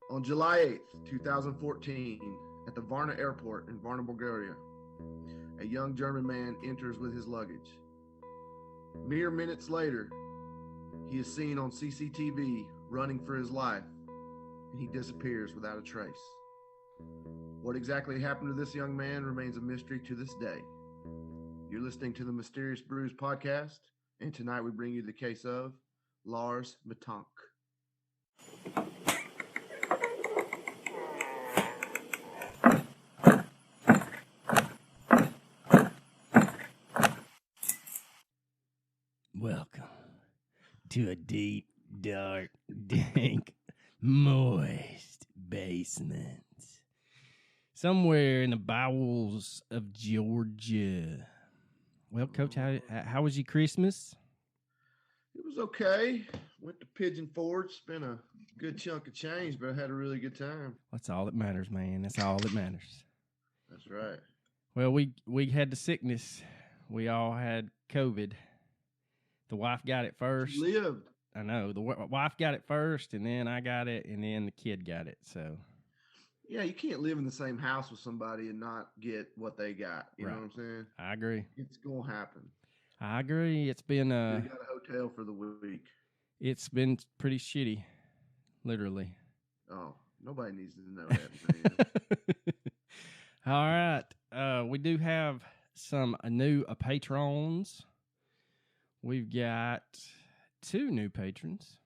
On July 8th, 2014, at the Varna Airport in Varna, Bulgaria, a young German man enters with his luggage. Mere minutes later, he is seen on CCTV running for his life, and he disappears without a trace. What exactly happened to this young man remains a mystery to this day. You're listening to the Mysterious Brews podcast, and tonight we bring you the case of Lars Mettank. Welcome to a deep, dark, dank, moist basement. Somewhere in the bowels of Georgia. Well, Coach, how was your Christmas? It was okay. Went to Pigeon Forge, spent a good chunk of change, but I had a really good time. That's all that matters, man. That's all that matters. That's right. Well, we had the sickness. We all had COVID. The wife got it first. She lived. I know. The wife got it first, and then I got it, and then the kid got it. So, yeah, you can't live in the same house with somebody and not get what they got. You know what I'm saying? I agree. It's gonna happen. I agree. It's been We got a hotel for the week. It's been pretty shitty, literally. Oh, nobody needs to know that, man. All right. We do have some new patrons. We've got 2 new patrons.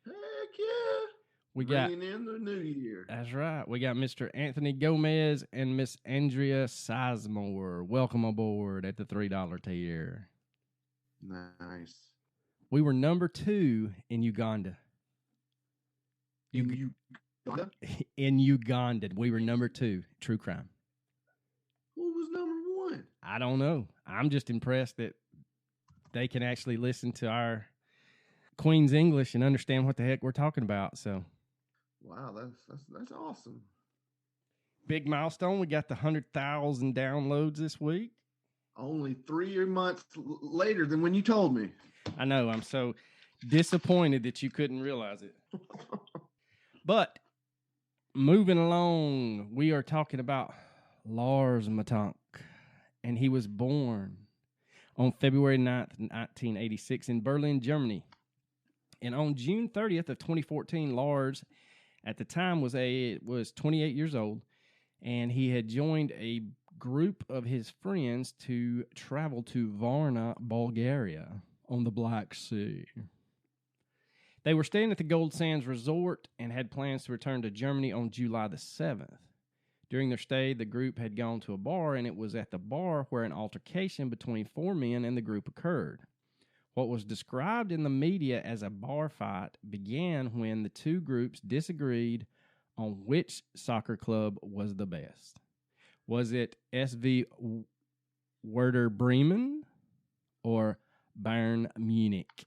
Heck yeah. We Bringing in the new year. That's right. We got Mr. Anthony Gomez and Miss Andrea Sizemore. Welcome aboard at the $3 tier. Nice. We were number 2 in Uganda. Uganda? In Uganda, we were number 2. True crime. Who was number 1? I don't know. I'm just impressed that they can actually listen to our Queen's English and understand what the heck we're talking about. So, wow, that's awesome. Big milestone. We got the 100,000 downloads this week. Only 3 months later than when you told me. I know. I'm so disappointed that you couldn't realize it. But moving along, we are talking about Lars Mettank, and he was born on February 9th, 1986 in Berlin, Germany. And on June 30th of 2014, Lars, at the time, was 28 years old, and he had joined a group of his friends to travel to Varna, Bulgaria, on the Black Sea. They were staying at the Gold Sands Resort and had plans to return to Germany on July the 7th. During their stay, the group had gone to a bar, and it was at the bar where an altercation between 4 men and the group occurred. What was described in the media as a bar fight began when the 2 groups disagreed on which soccer club was the best. Was it SV Werder Bremen or Bayern Munich?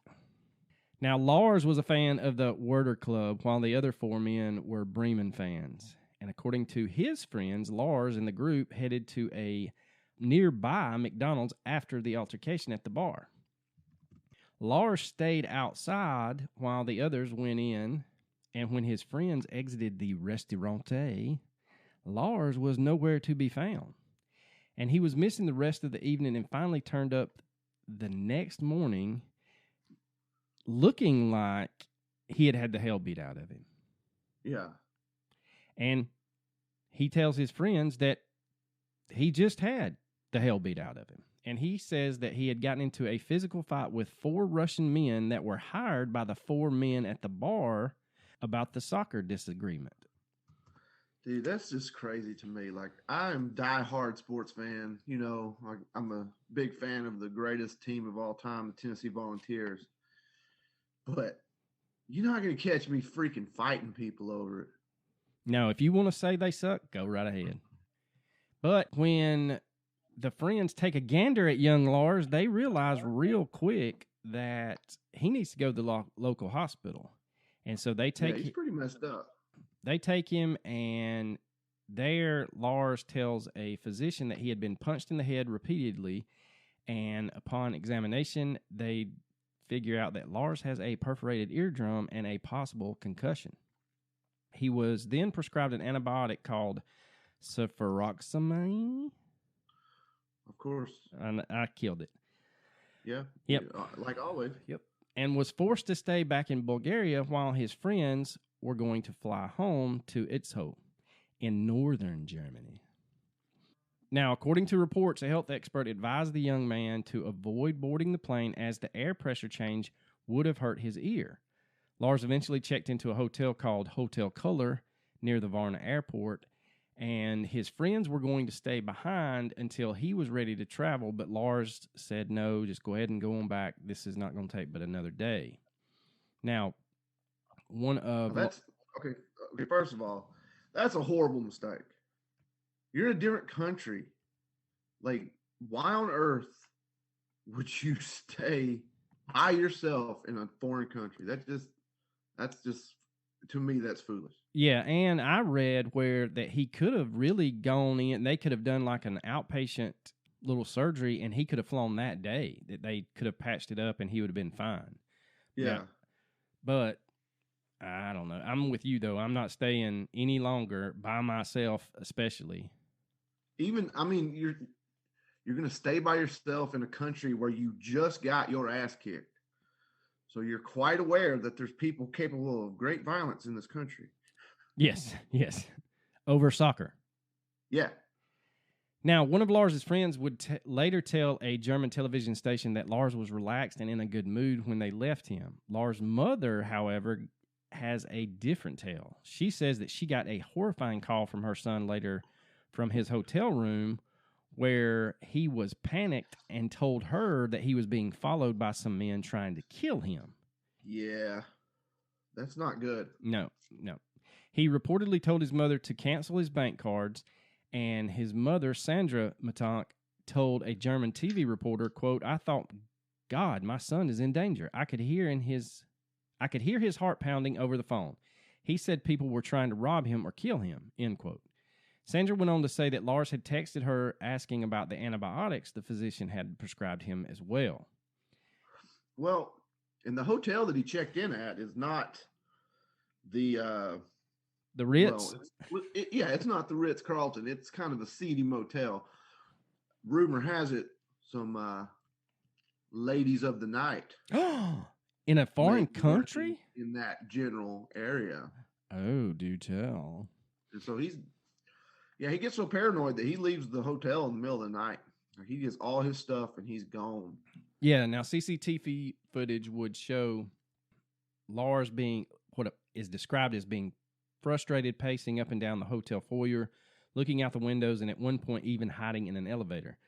Now, Lars was a fan of the Werder Club, while the other 4 men were Bremen fans. And according to his friends, Lars and the group headed to a nearby McDonald's after the altercation at the bar. Lars stayed outside while the others went in, and when his friends exited the restaurante, Lars was nowhere to be found. And he was missing the rest of the evening and finally turned up the next morning looking like he had the hell beat out of him. Yeah. And he tells his friends that he just had the hell beat out of him. And he says that he had gotten into a physical fight with 4 Russian men that were hired by the 4 men at the bar about the soccer disagreement. Dude, that's just crazy to me. Like, I am a diehard sports fan. You know, I'm a big fan of the greatest team of all time, the Tennessee Volunteers. But you're not going to catch me freaking fighting people over it. Now, if you want to say they suck, go right ahead. But when the friends take a gander at young Lars, they realize real quick that he needs to go to the local hospital. And so they take he's pretty messed up. They take him, and there Lars tells a physician that he had been punched in the head repeatedly, and upon examination, they figure out that Lars has a perforated eardrum and a possible concussion. He was then prescribed an antibiotic called cefuroximine. Of course. And I killed it. Yeah. Yep. Like always. Yep. And was forced to stay back in Bulgaria while his friends were going to fly home to Itzehoe in northern Germany. Now, according to reports, a health expert advised the young man to avoid boarding the plane as the air pressure change would have hurt his ear. Lars eventually checked into a hotel called Hotel Color near the Varna Airport, and his friends were going to stay behind until he was ready to travel, but Lars said, no, just go ahead and go on back. This is not going to take but another day. Now, that's okay. First of all, that's a horrible mistake. You're in a different country. Like, why on earth would you stay by yourself in a foreign country? That's just to me, that's foolish. Yeah, and I read where that he could have really gone in. They could have done like an outpatient little surgery, and he could have flown that day. That they could have patched it up, and he would have been fine. Yeah, now, but I don't know. I'm with you though. I'm not staying any longer by myself, especially. Even you're going to stay by yourself in a country where you just got your ass kicked. So you're quite aware that there's people capable of great violence in this country. Yes. Over soccer. Yeah. Now, one of Lars's friends would later tell a German television station that Lars was relaxed and in a good mood when they left him. Lars' mother, however, has a different tale. She says that she got a horrifying call from her son later from his hotel room where he was panicked and told her that he was being followed by some men trying to kill him. Yeah, that's not good. No. He reportedly told his mother to cancel his bank cards, and his mother, Sandra Mettank, told a German TV reporter, quote, I thought, God, my son is in danger. I could hear his heart pounding over the phone. He said people were trying to rob him or kill him, end quote. Sandra went on to say that Lars had texted her asking about the antibiotics the physician had prescribed him as well. Well, and the hotel that he checked in at is not the Ritz? Well, it's not the Ritz-Carlton. It's kind of a seedy motel. Rumor has it some ladies of the night. In a foreign country? In that general area. Oh, do tell. And so he gets so paranoid that he leaves the hotel in the middle of the night. He gets all his stuff and he's gone. Yeah, now CCTV footage would show Lars being what is described as being frustrated, pacing up and down the hotel foyer, looking out the windows, and at one point even hiding in an elevator.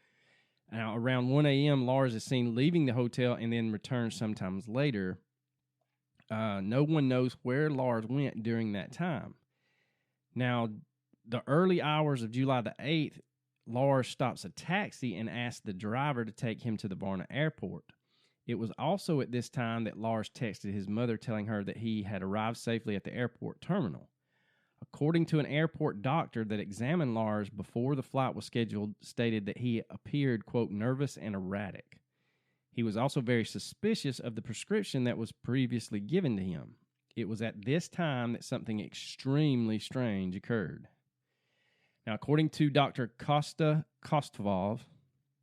Now, around 1 a.m., Lars is seen leaving the hotel and then returns sometimes later. No one knows where Lars went during that time. Now, the early hours of July the 8th, Lars stops a taxi and asks the driver to take him to the Varna Airport. It was also at this time that Lars texted his mother telling her that he had arrived safely at the airport terminal. According to an airport doctor that examined Lars before the flight was scheduled, stated that he appeared, quote, nervous and erratic. He was also very suspicious of the prescription that was previously given to him. It was at this time that something extremely strange occurred. Now, according to Dr. Kosta Kostvov,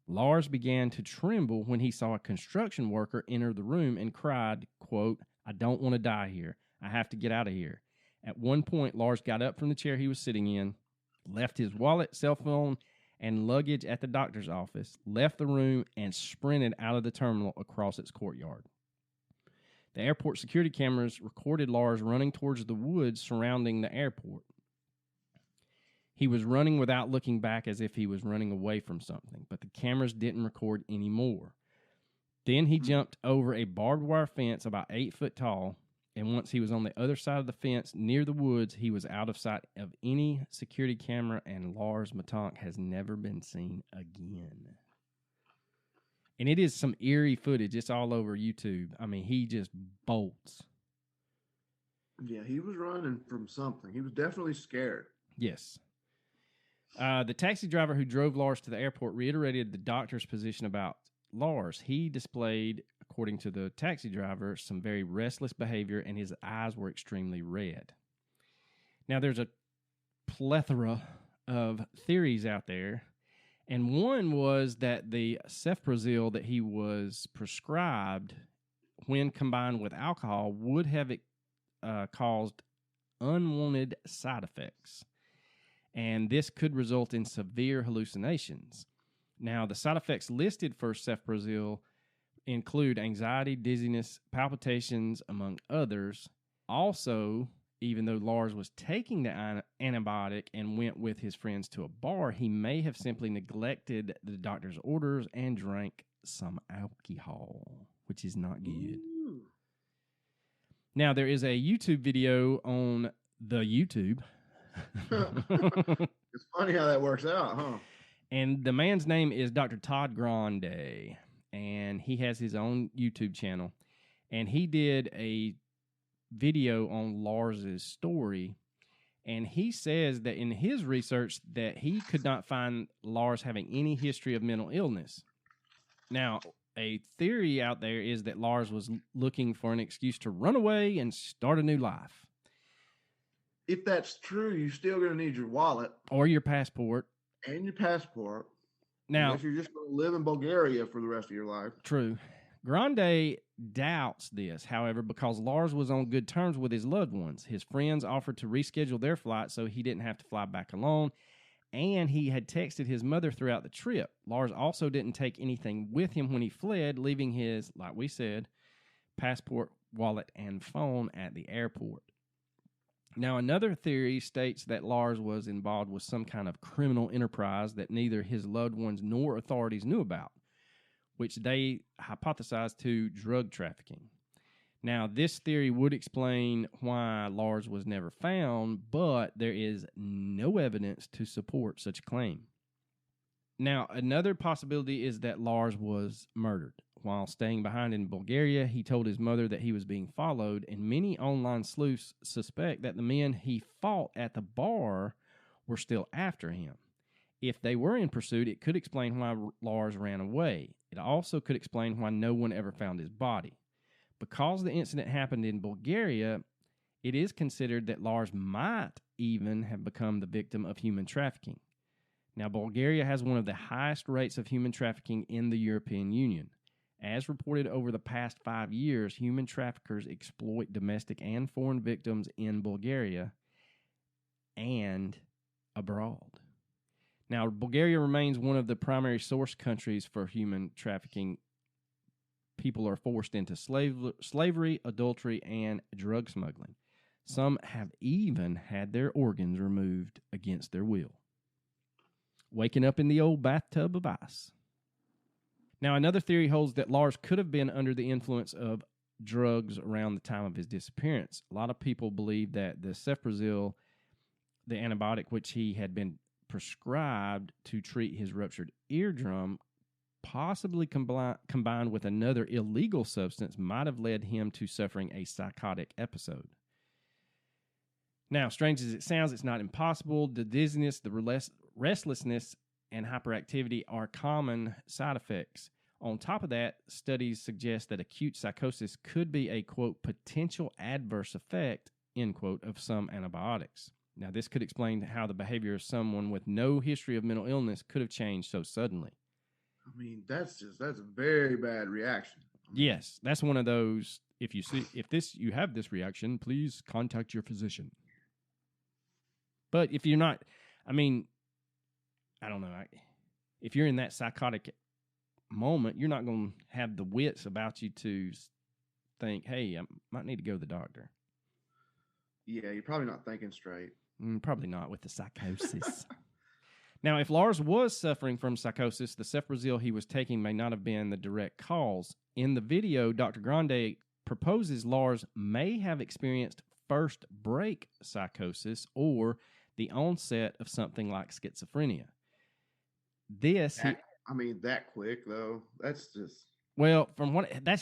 Lars began to tremble when he saw a construction worker enter the room and cried, quote, I don't want to die here. I have to get out of here. At one point, Lars got up from the chair he was sitting in, left his wallet, cell phone, and luggage at the doctor's office, left the room, and sprinted out of the terminal across its courtyard. The airport security cameras recorded Lars running towards the woods surrounding the airport. He was running without looking back as if he was running away from something, but the cameras didn't record any more. Then he jumped over a barbed wire fence about 8 foot tall, and once he was on the other side of the fence near the woods, he was out of sight of any security camera, and Lars Mettank has never been seen again. And it is some eerie footage. It's all over YouTube. I mean, he just bolts. Yeah, he was running from something. He was definitely scared. Yes. The taxi driver who drove Lars to the airport reiterated the doctor's position about Lars. He displayed, according to the taxi driver, some very restless behavior, and his eyes were extremely red. Now, there's a plethora of theories out there, and one was that the cefprozil that he was prescribed, when combined with alcohol, would have caused unwanted side effects, and this could result in severe hallucinations. Now, the side effects listed for cefprozil include anxiety, dizziness, palpitations, among others. Also, even though Lars was taking the antibiotic and went with his friends to a bar, he may have simply neglected the doctor's orders and drank some alcohol, which is not good. Ooh. Now, there is a YouTube video on the YouTube. It's funny how that works out, huh? And the man's name is Dr. Todd Grande, and he has his own YouTube channel. And he did a video on Lars's story, and he says that in his research that he could not find Lars having any history of mental illness. Now, a theory out there is that Lars was looking for an excuse to run away and start a new life. If that's true, you're still going to need your wallet Or your passport. and your passport. Now, If you're just going to live in Bulgaria for the rest of your life. true. Grande doubts this, however, because Lars was on good terms with his loved ones. His friends offered to reschedule their flight so he didn't have to fly back alone, and he had texted his mother throughout the trip. Lars also didn't take anything with him when he fled, leaving his, like we said, passport, wallet, and phone at the airport. Now, another theory states that Lars was involved with some kind of criminal enterprise that neither his loved ones nor authorities knew about, which they hypothesized to drug trafficking. Now, this theory would explain why Lars was never found, but there is no evidence to support such a claim. Now, another possibility is that Lars was murdered. While staying behind in Bulgaria, he told his mother that he was being followed, and many online sleuths suspect that the men he fought at the bar were still after him. If they were in pursuit, it could explain why Lars ran away. It also could explain why no one ever found his body. Because the incident happened in Bulgaria, it is considered that Lars might even have become the victim of human trafficking. Now, Bulgaria has one of the highest rates of human trafficking in the European Union. As reported over the past 5 years, human traffickers exploit domestic and foreign victims in Bulgaria and abroad. Now, Bulgaria remains one of the primary source countries for human trafficking. People are forced into slavery, adultery, and drug smuggling. Some have even had their organs removed against their will. Waking up in the old bathtub of ice. Now, another theory holds that Lars could have been under the influence of drugs around the time of his disappearance. A lot of people believe that the cefprozil, the antibiotic which he had been prescribed to treat his ruptured eardrum, possibly combined with another illegal substance, might have led him to suffering a psychotic episode. Now, strange as it sounds, it's not impossible. The dizziness, the restlessness, and hyperactivity are common side effects. On top of that, studies suggest that acute psychosis could be a, quote, potential adverse effect, end quote, of some antibiotics. Now, this could explain how the behavior of someone with no history of mental illness could have changed so suddenly. I mean, that's a very bad reaction. Yes, that's one of those. If you have this reaction, please contact your physician. But if you're not, I mean, I don't know. If you're in that psychotic moment, you're not going to have the wits about you to think, hey, I might need to go to the doctor. Yeah, you're probably not thinking straight. Probably not with the psychosis. Now, if Lars was suffering from psychosis, the cefprozil he was taking may not have been the direct cause. In the video, Dr. Grande proposes Lars may have experienced first break psychosis or the onset of something like schizophrenia. That quick though. That's just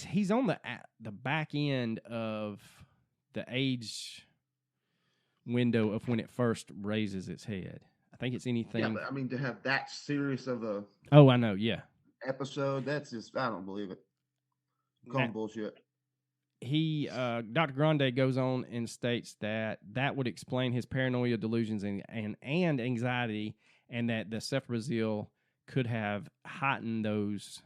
he's on the back end of the age window of when it first raises its head. I think it's anything. Yeah, but I mean, to have that serious of a I know, yeah, episode, that's just, I don't believe it. I'm calling bullshit. Dr. Grande goes on and states that would explain his paranoia delusions and anxiety, and that the cephaloprazole could have heightened those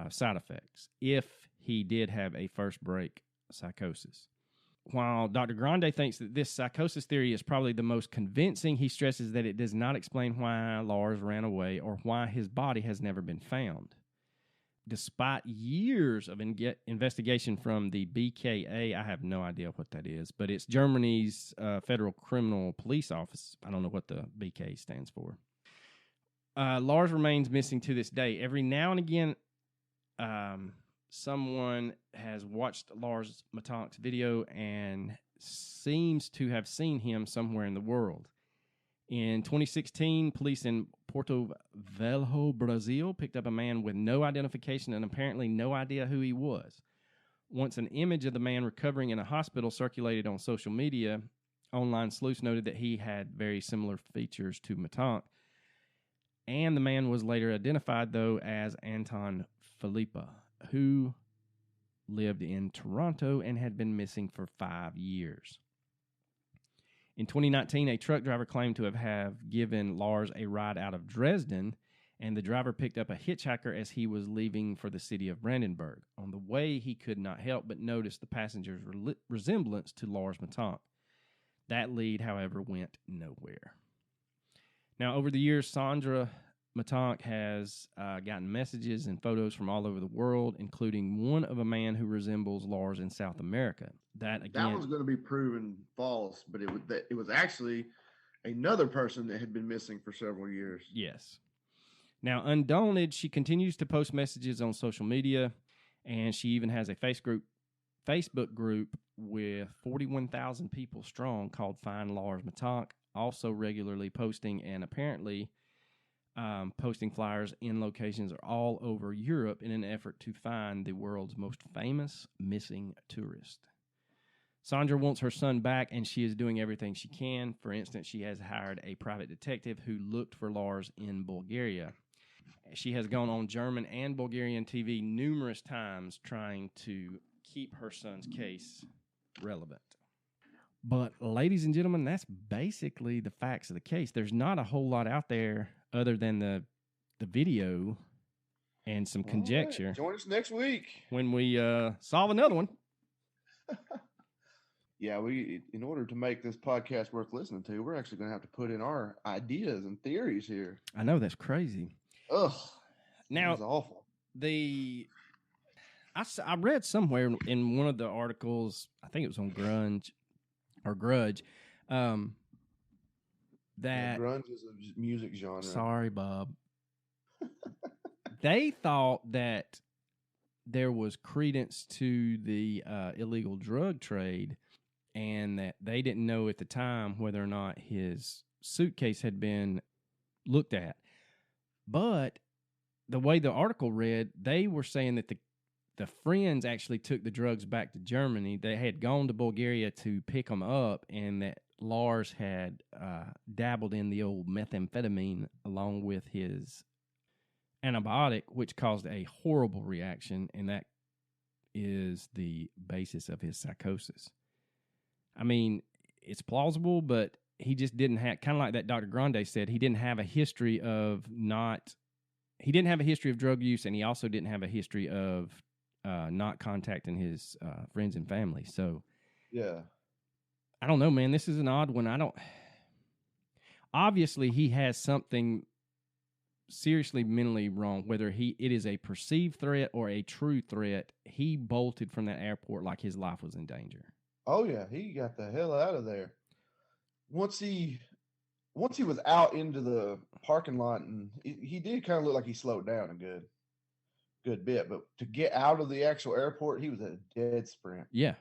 side effects if he did have a first break psychosis. While Dr. Grande thinks that this psychosis theory is probably the most convincing, he stresses that it does not explain why Lars ran away or why his body has never been found. Despite years of investigation from the BKA, I have no idea what that is, but it's Germany's Federal Criminal Police Office. I don't know what the BK stands for. Lars remains missing to this day. Every now and again, someone has watched Lars Metank's video and seems to have seen him somewhere in the world. In 2016, police in Porto Velho, Brazil, picked up a man with no identification and apparently no idea who he was. Once an image of the man recovering in a hospital circulated on social media, online sleuths noted that he had very similar features to Mettank, and the man was later identified, though, as Anton Filipa, who lived in Toronto and had been missing for 5 years. In 2019, a truck driver claimed to have given Lars a ride out of Dresden, and the driver picked up a hitchhiker as he was leaving for the city of Brandenburg. On the way, he could not help but notice the passenger's resemblance to Lars Mettank. That lead, however, went nowhere. Now, over the years, Sandra Mettank has gotten messages and photos from all over the world, including one of a man who resembles Lars in South America. That was going to be proven false, but it was actually another person that had been missing for several years. Yes. Now, undaunted, she continues to post messages on social media, and she even has a Facebook group with 41,000 people strong called Find Lars Mettank, also regularly posting and apparently posting flyers in locations all over Europe in an effort to find the world's most famous missing tourist. Sandra wants her son back, and she is doing everything she can. For instance, she has hired a private detective who looked for Lars in Bulgaria. She has gone on German and Bulgarian TV numerous times trying to keep her son's case relevant. But, ladies and gentlemen, that's basically the facts of the case. There's not a whole lot out there other than the video and some conjecture. Right. Join us next week when we solve another one. Yeah, in order to make this podcast worth listening to, we're actually going to have to put in our ideas and theories here. I know, that's crazy. Ugh. Now, it's awful. I read somewhere in one of the articles, I think it was on Grudge, that grunge is a music genre. Sorry, Bob. They thought that there was credence to the illegal drug trade, and that they didn't know at the time whether or not his suitcase had been looked at. But the way the article read, they were saying that the friends actually took the drugs back to Germany. They had gone to Bulgaria to pick them up, and that Lars had dabbled in the old methamphetamine along with his antibiotic, which caused a horrible reaction, and that is the basis of his psychosis. I mean, it's plausible, but he just didn't have, kind of like that Dr. Grande said, he didn't have a history of drug use, and he also didn't have a history of not contacting his friends and family. So, yeah, I don't know, man. This is an odd one. Obviously, he has something seriously mentally wrong, whether it is a perceived threat or a true threat. He bolted from that airport like his life was in danger. Oh yeah, he got the hell out of there. Once he was out into the parking lot, and he did kind of look like he slowed down a good bit, but to get out of the actual airport, he was a dead sprint. Yeah.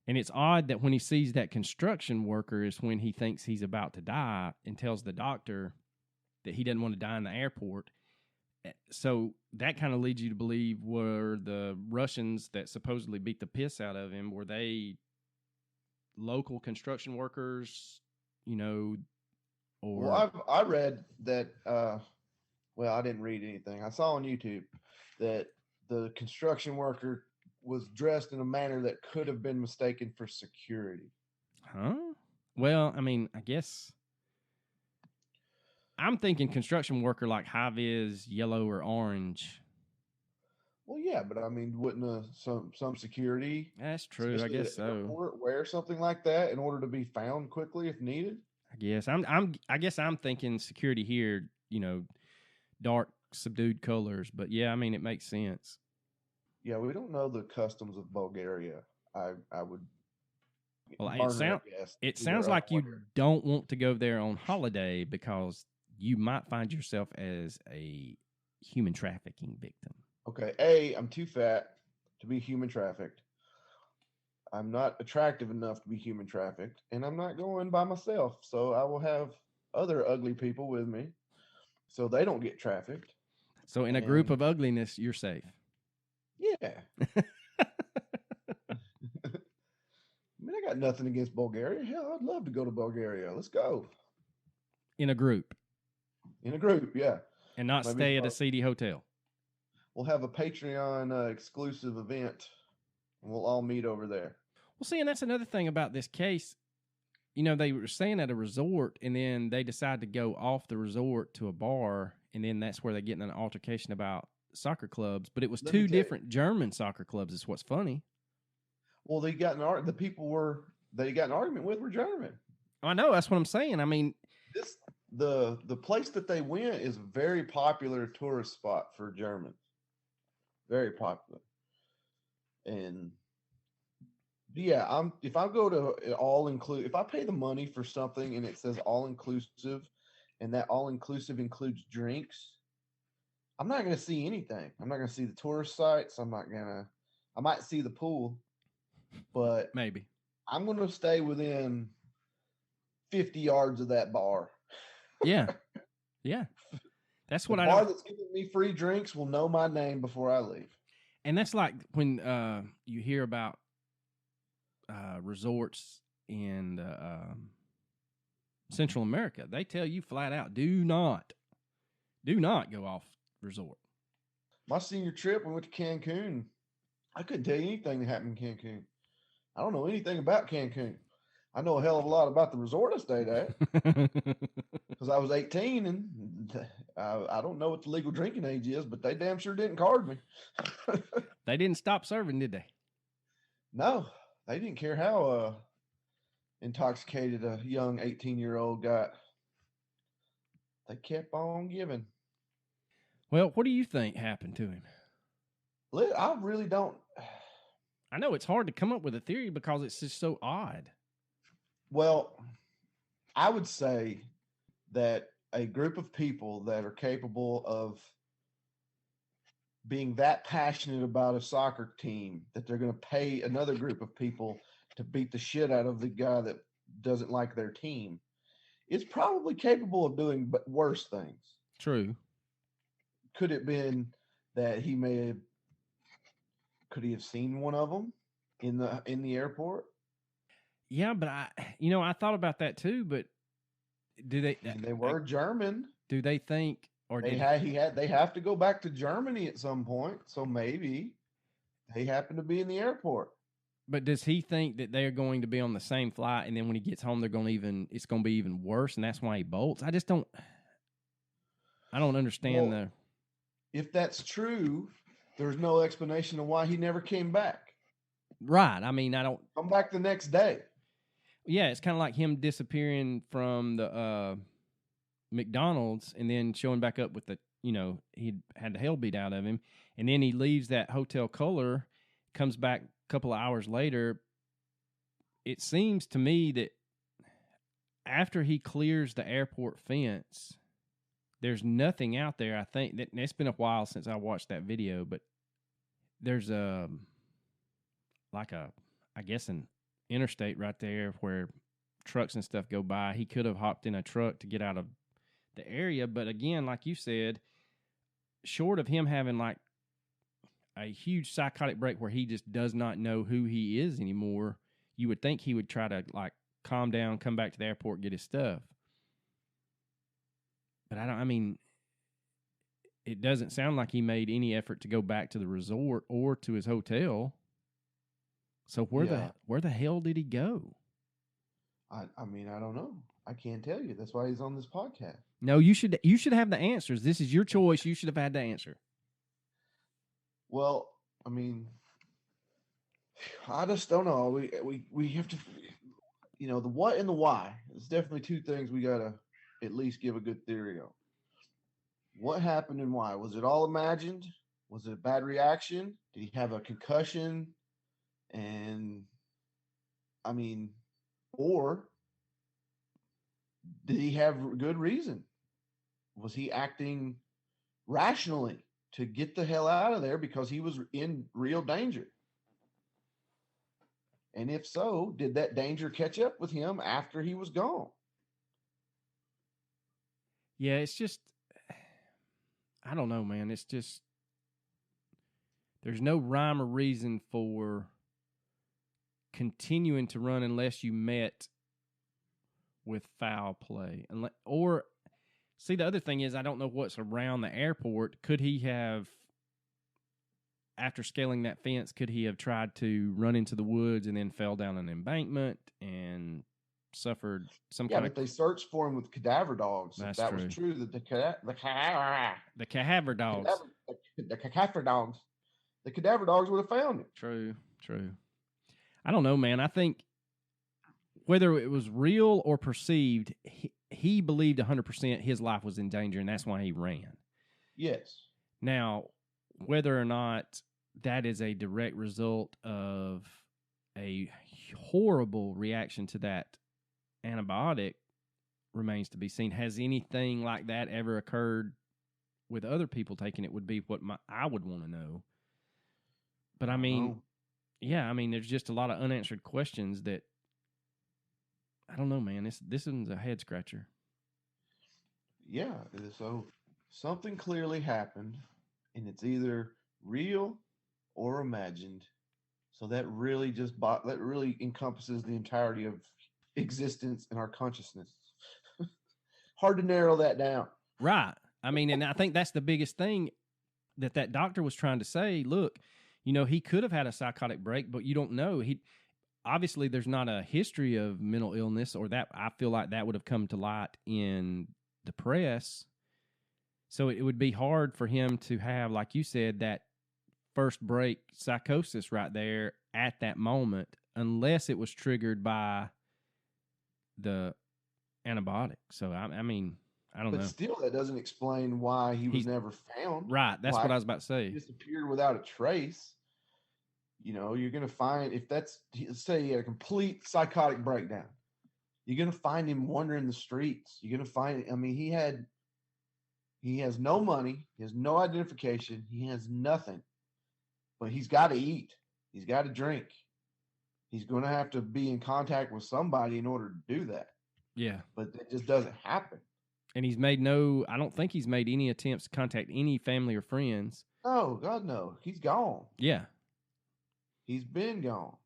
And it's odd that when he sees that construction worker is when he thinks he's about to die and tells the doctor that he doesn't want to die in the airport. So that kind of leads you to believe, were the Russians that supposedly beat the piss out of him, were they local construction workers, or... Well, I read that, I didn't read anything. I saw on YouTube that the construction worker was dressed in a manner that could have been mistaken for security. Huh? Well, I mean, I guess I'm thinking construction worker like high vis, yellow or orange. Well, yeah, but I mean, wouldn't some security, That's true. I especially at guess the so. airport, wear something like that in order to be found quickly if needed? I guess I'm thinking security here, dark subdued colors, but yeah, I mean it makes sense. Yeah, we don't know the customs of Bulgaria. I would Well, Varna, I guess, it be their sounds like you unaware. don't want to go there on holiday because you might find yourself as a human trafficking victim. Okay, A, I'm too fat to be human trafficked. I'm not attractive enough to be human trafficked, and I'm not going by myself. So I will have other ugly people with me so they don't get trafficked. So in a group of ugliness, you're safe. Yeah. I mean, I got nothing against Bulgaria. Hell, I'd love to go to Bulgaria. Let's go. In a group. In a group, yeah. And not Maybe stay at a seedy hotel. We'll have a Patreon exclusive event, and we'll all meet over there. Well, see, and that's another thing about this case. They were staying at a resort, and then they decide to go off the resort to a bar, and then that's where they get in an altercation about soccer clubs. But it was two different German soccer clubs. Is what's funny. Well, they got the people they got an argument with were German. I know, that's what I'm saying. I mean, the place that they went is a very popular tourist spot for Germans. Very popular. And yeah, if I go to all include, if I pay the money for something and it says all inclusive, and that all inclusive includes drinks, I'm not going to see anything. I'm not going to see the tourist sites. I might see the pool, but maybe I'm going to stay within 50 yards of that bar. Yeah. Yeah. That's what the bar that's giving me free drinks will know my name before I leave. And that's like when you hear about resorts in Central America. They tell you flat out, do not go off resort. My senior trip, we went to Cancun. I couldn't tell you anything that happened in Cancun. I don't know anything about Cancun. I know a hell of a lot about the resort I stayed at because I was 18 and I don't know what the legal drinking age is, but they damn sure didn't card me. They didn't stop serving, did they? No, they didn't care how intoxicated a young 18-year-old got. They kept on giving. Well, what do you think happened to him? I really don't. I know it's hard to come up with a theory because it's just so odd. Well, I would say that a group of people that are capable of being that passionate about a soccer team that they're going to pay another group of people to beat the shit out of the guy that doesn't like their team is probably capable of doing worse things. True. Could it been that could he have seen one of them in the airport? Yeah, but I thought about that too, but do they? And they were German. Do they think, or they have to go back to Germany at some point, so maybe they happen to be in the airport. But does he think that they're going to be on the same flight, and then when he gets home, it's going to be even worse, and that's why he bolts? I don't understand If that's true, there's no explanation of why he never came back. Right. I mean, I don't come back the next day. Yeah, it's kind of like him disappearing from the McDonald's and then showing back up with he had the hell beat out of him. And then he leaves that hotel color, comes back a couple of hours later. It seems to me that after he clears the airport fence, there's nothing out there. I think that it's been a while since I watched that video, but there's I guess an interstate right there where trucks and stuff go by. He could have hopped in a truck to get out of the area, but again, like you said, short of him having like a huge psychotic break where he just does not know who he is anymore, you would think he would try to like calm down, come back to the airport, get his stuff. But it doesn't sound like he made any effort to go back to the resort or to his hotel. So where the hell did he go? I mean, I don't know. I can't tell you. That's why he's on this podcast. No, you should have the answers. This is your choice. You should have had the answer. Well, I mean, I just don't know. We have to, the what and the why. It's definitely two things we gotta at least give a good theory on. What happened and why? Was it all imagined? Was it a bad reaction? Did he have a concussion? And I mean, or did he have good reason? Was he acting rationally to get the hell out of there because he was in real danger? And if so, did that danger catch up with him after he was gone? Yeah, it's just, I don't know, man. It's just, there's no rhyme or reason for continuing to run unless you met with foul play. Or, see, the other thing is, I don't know what's around the airport. Could he have, after scaling that fence, could he have tried to run into the woods and then fell down an embankment and suffered some kind of... Yeah, but they searched for him with cadaver dogs. That's if that true. was true, that the cadaver dogs. The cadaver dogs would have found him. True. I don't know, man. I think whether it was real or perceived, he believed 100% his life was in danger, and that's why he ran. Yes. Now, whether or not that is a direct result of a horrible reaction to that antibiotic remains to be seen. Has anything like that ever occurred with other people taking it would be what I would want to know. But I mean, there's just a lot of unanswered questions that I don't know, man. This isn't a head scratcher. Yeah, so something clearly happened, and it's either real or imagined. So that really encompasses the entirety of existence and our consciousness. Hard to narrow that down. Right. I mean, and I think that's the biggest thing that doctor was trying to say. Look, he could have had a psychotic break, but you don't know. Obviously there's not a history of mental illness, or that I feel like that would have come to light in the press. So it would be hard for him to have, like you said, that first break psychosis right there at that moment, unless it was triggered by the antibiotic. So I mean, I don't know. But still, that doesn't explain why he was never found. Right. That's what I was about to say. He disappeared without a trace. You're going to find, let's say he had a complete psychotic breakdown, you're going to find him wandering the streets. You're going to find, he has no money. He has no identification. He has nothing, but he's got to eat. He's got to drink. He's going to have to be in contact with somebody in order to do that. Yeah. But it just doesn't happen. And I don't think he's made any attempts to contact any family or friends. Oh, God, no. He's gone. Yeah. He's been gone.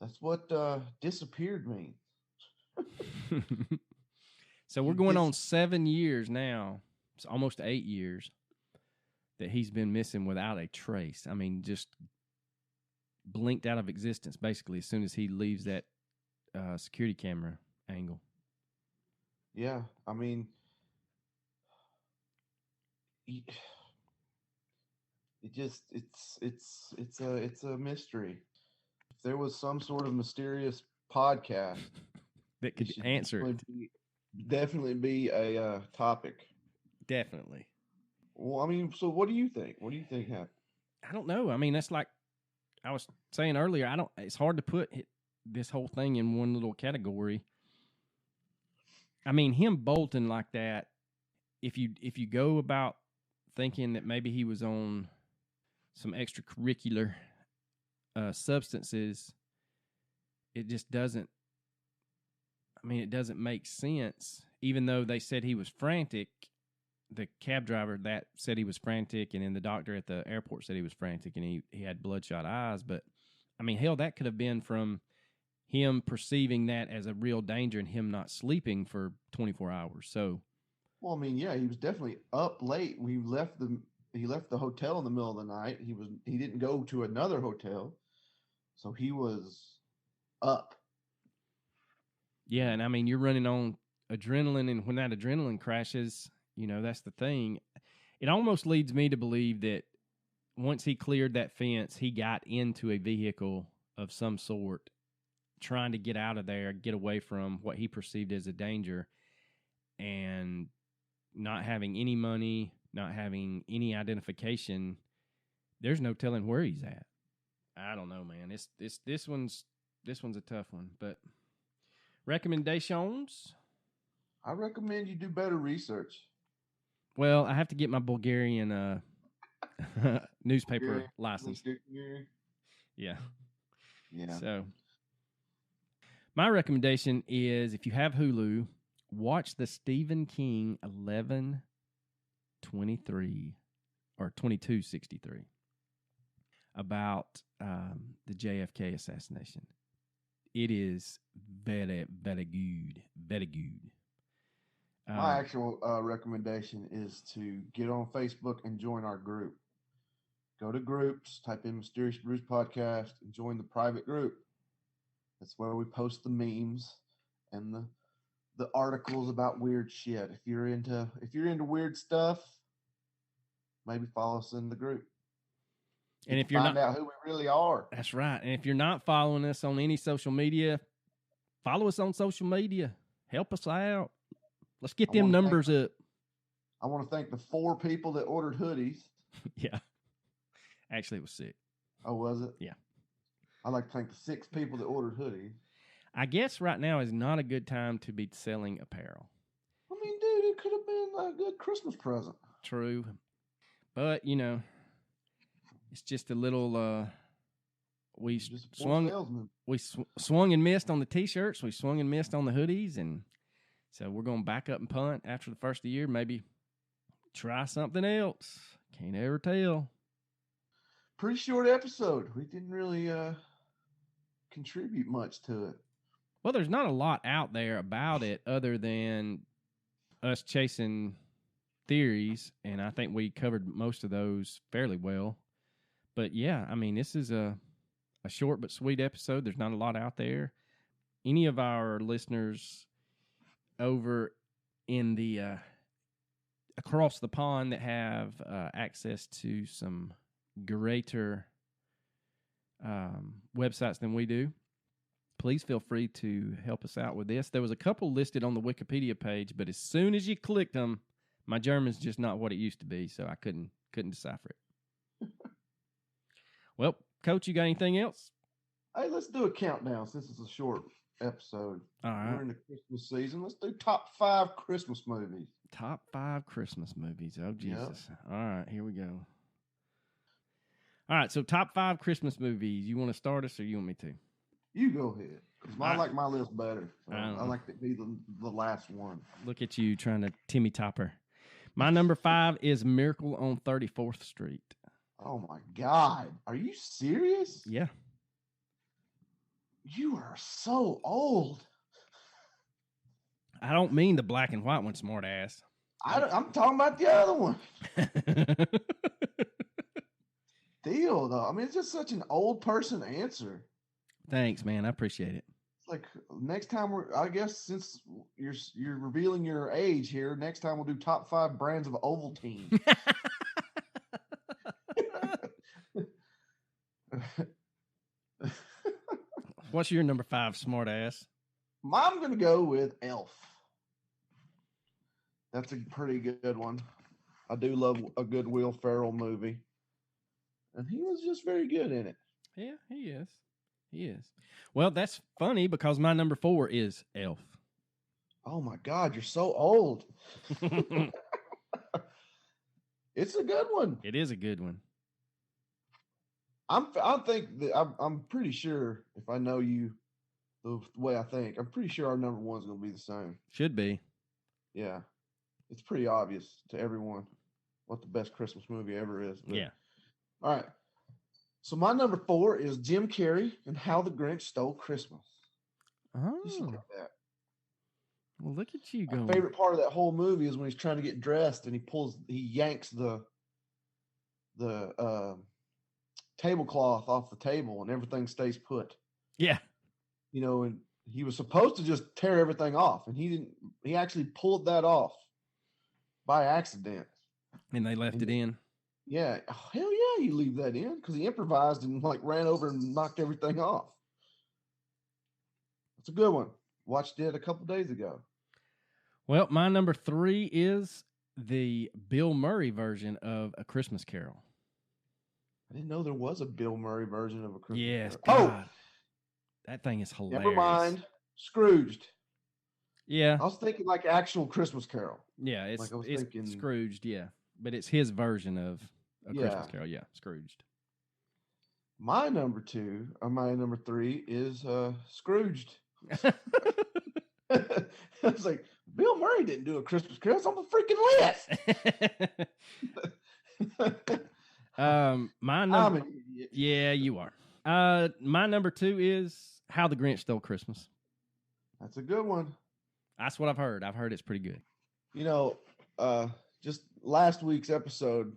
That's what disappeared means. So we're going on 7 years now. It's almost 8 years that he's been missing without a trace. I mean, just blinked out of existence, basically, as soon as he leaves that security camera angle. Yeah, I mean, it's a mystery. If there was some sort of mysterious podcast that could answer it, definitely be a topic. Definitely. Well, I mean, so what do you think? What do you think happened? I don't know. I mean, that's like I was saying earlier. It's hard to put this whole thing in one little category. I mean, him bolting like that, if you go about thinking that maybe he was on some extracurricular substances, it just doesn't, it doesn't make sense. Even though they said he was frantic, the cab driver that said he was frantic, and then the doctor at the airport said he was frantic, and he had bloodshot eyes. But, I mean, hell, that could have been from him perceiving that as a real danger and him not sleeping for 24 hours. So, well, I mean, yeah, he was definitely up late. He left the hotel in the middle of the night. He didn't go to another hotel. So he was up. Yeah, and I mean, you're running on adrenaline, and when that adrenaline crashes, that's the thing. It almost leads me to believe that once he cleared that fence, he got into a vehicle of some sort, trying to get out of there, get away from what he perceived as a danger, and not having any money, not having any identification. There's no telling where he's at. I don't know, man. This one's a tough one, but recommendations. I recommend you do better research. Well, I have to get my Bulgarian newspaper license. Yeah. So my recommendation is, if you have Hulu, watch the Stephen King 11/23 or 22/63 about the JFK assassination. It is very, very good. Very good. My actual recommendation is to get on Facebook and join our group. Go to groups, type in Mysterious Brews Podcast, and join the private group. That's where we post the memes and the articles about weird shit. If you're into weird stuff, maybe follow us in the group. And if you're find out who we really are. That's right. And if you're not following us on any social media, follow us on social media. Help us out. Let's get them numbers up. I want to thank the 4 people that ordered hoodies. Yeah. Actually, it was 6. Oh, was it? Yeah. I'd like to thank the 6 people that ordered hoodies. I guess right now is not a good time to be selling apparel. I mean, dude, it could have been a good Christmas present. True. But, it's just a little, we swung and missed on the T-shirts. We swung and missed on the hoodies. And so we're going to back up and punt after the first of the year. Maybe try something else. Can't ever tell. Pretty short episode. We didn't really contribute much to it. Well, there's not a lot out there about it other than us chasing theories, and I think we covered most of those fairly well. But yeah, I mean, this is a short but sweet episode. There's not a lot out there. Any of our listeners over in the across the pond that have access to some greater websites than we do, please feel free to help us out with this. There was a couple listed on the Wikipedia page, but as soon as you clicked them, my German's just not what it used to be, so I couldn't decipher it. Well, Coach, you got anything else? Hey, let's do a countdown since it's a short episode. All right. We're in the Christmas season. Let's do top 5 Christmas movies. Top 5 Christmas movies. Oh, Jesus. Yep. All right, here we go. All right, so top 5 Christmas movies. You want to start us or you want me to? You go ahead. I like my list better. So I like to be the last one. Look at you trying to Timmy Topper. My number 5 is Miracle on 34th Street. Oh, my God. Are you serious? Yeah. You are so old. I don't mean the black and white one, smart ass. I'm talking about the other one. Deal, though. I mean, it's just such an old person answer. Thanks, man. I appreciate it. It's like next time I guess since you're revealing your age here, next time we'll do top 5 brands of Ovaltine. What's your number 5, smart ass? I'm going to go with Elf. That's a pretty good one. I do love a good Will Ferrell movie. And he was just very good in it. Yeah, he is. He is. Well, that's funny because my number 4 is Elf. Oh, my God. You're so old. It's a good one. It is a good one. I'm pretty sure if I know you the way I think, I'm pretty sure our number 1 is going to be the same. Should be. Yeah. It's pretty obvious to everyone what the best Christmas movie ever is. But, yeah. All right. So my number 4 is Jim Carrey and How the Grinch Stole Christmas. Oh. You should like that. Well, look at you going. My favorite part of that whole movie is when he's trying to get dressed and he yanks the tablecloth off the table and everything stays put. Yeah. You know, and he was supposed to just tear everything off, and he didn't. He actually pulled that off by accident. And they left it in. Yeah, oh, hell yeah, you leave that in because he improvised and like ran over and knocked everything off. It's a good one. Watched it a couple days ago. Well, my number 3 is the Bill Murray version of A Christmas Carol. I didn't know there was a Bill Murray version of A Christmas Yes, Carol. God. That thing is hilarious. Never mind. Scrooged. Yeah. I was thinking like actual Christmas Carol. Yeah, it's, Like I was it's thinking, Scrooged, yeah. But it's his version of A Christmas Carol, yeah, Scrooged. My number 2, or my number 3 is Scrooged. I was like, Bill Murray didn't do A Christmas Carol. It's on the freaking list. My number, I'm an idiot. Yeah, you are. My number 2 is How the Grinch Stole Christmas. That's a good one. That's what I've heard. I've heard it's pretty good. You know, just last week's episode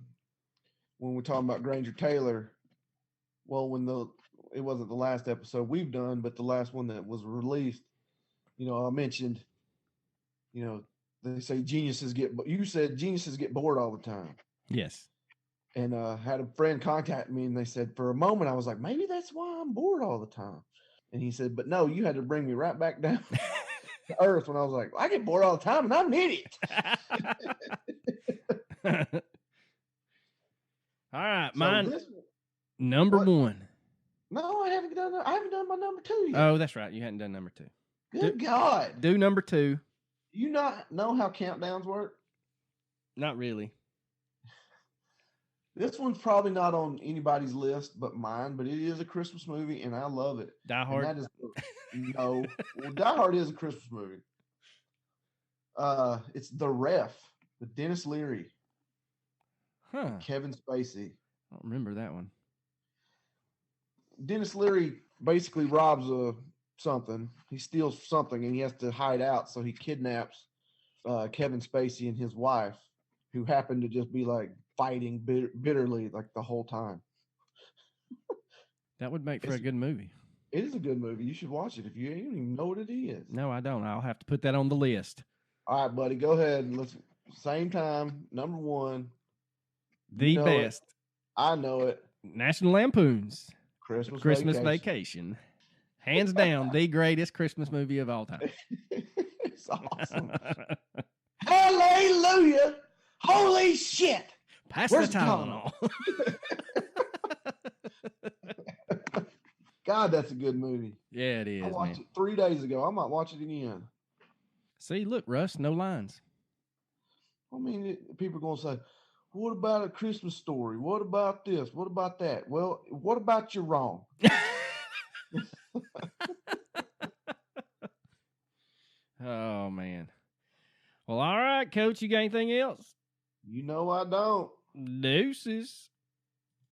when we're talking about Granger Taylor. Well, it wasn't the last episode we've done, but the last one that was released. You know, I mentioned, you know, they say you said geniuses get bored all the time. Yes. And had a friend contact me and they said, for a moment, I was like, maybe that's why I'm bored all the time. And he said, but no, you had to bring me right back down to earth when I was like, I get bored all the time and I'm an idiot. All right. So mine, number 1. No, I haven't done my number 2 yet. Oh, that's right. You hadn't done number 2. Good God. Do number 2. You not know how countdowns work? Not really. This one's probably not on anybody's list but mine, but it is a Christmas movie, and I love it. Die Hard? And that is, no. Well, Die Hard is a Christmas movie. It's The Ref with Dennis Leary. Huh. Kevin Spacey. I don't remember that one. Dennis Leary basically robs something. He steals something, and he has to hide out, so he kidnaps Kevin Spacey and his wife, who happen to just be like fighting bitterly like the whole time. That would make for a good movie. It is a good movie. You should watch it if you don't even know what it is. No, I don't. I'll have to put that on the list. All right, buddy, go ahead. Let's same time. Number 1. The best. I know it. National Lampoon's Christmas Vacation. Hands down, the greatest Christmas movie of all time. It's awesome. Hallelujah. Holy shit. Pass Where's the Tylenol. God, that's a good movie. Yeah, it is. I watched it 3 days ago. I might watch it again. See, look, Russ, no lines. I mean, people are going to say, what about A Christmas Story? What about this? What about that? Well, what about you're wrong? Oh, man. Well, all right, Coach. You got anything else? You know I don't. Deuces.